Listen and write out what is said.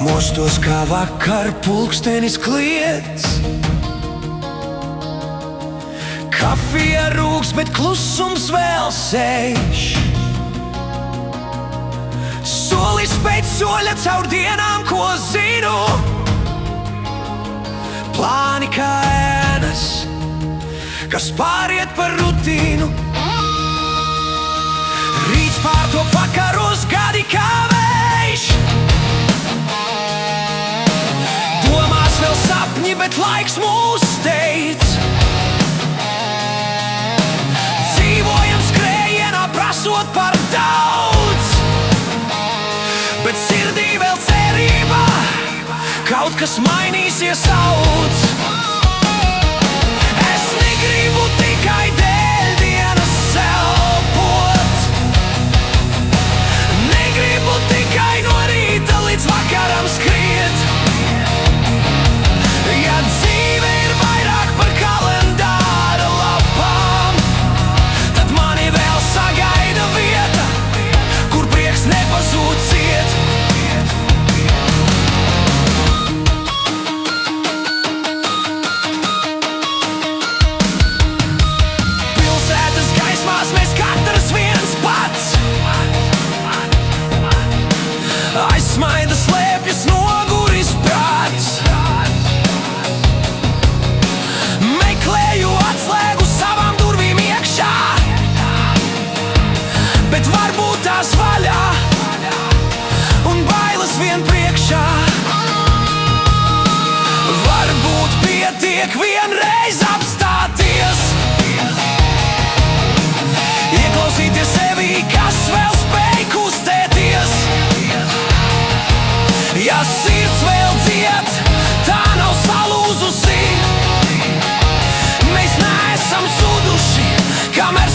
Mostos kā vakar pulkstenis kliedz. Kafija rūks, bet klusums vēl sēž. Solis pēc soļa caur dienām, ko zinu. Plāni kā ēnas, kas pāriet par rutīnu. Rīts pārtop vakaros, gadi kā vējš. Domās vēl sapņi, bet laiks mūs steidz. Dzīvojam skrējienā, prasot par daudz, bet sirdī vēl cerība, kaut kas mainīsies sauc. Es negribu tikai dēļ dienas elpot. Negribu tikai no rīta līdz vakaram skriet. Ja dzīve ir vairāk par kalendāra lapām, tad mani vēl sagaida vieta, kur prieks nepazūd ciet. Pilsētas gaismās mēs katrs viens pats. Aizsmaida slēpjas noguris prāts. Meklēju atslēgu savām durvīm iekšā, bet varbūt tās vaļā un bailes vien priekšā. Varbūt pietiek vienreiz apstāties, ieklausīties sevī, kas vēl spēj kustēties. Ja sirds vēl dzied, tā nav salūzusi. Mēs neesam zuduši, kamēr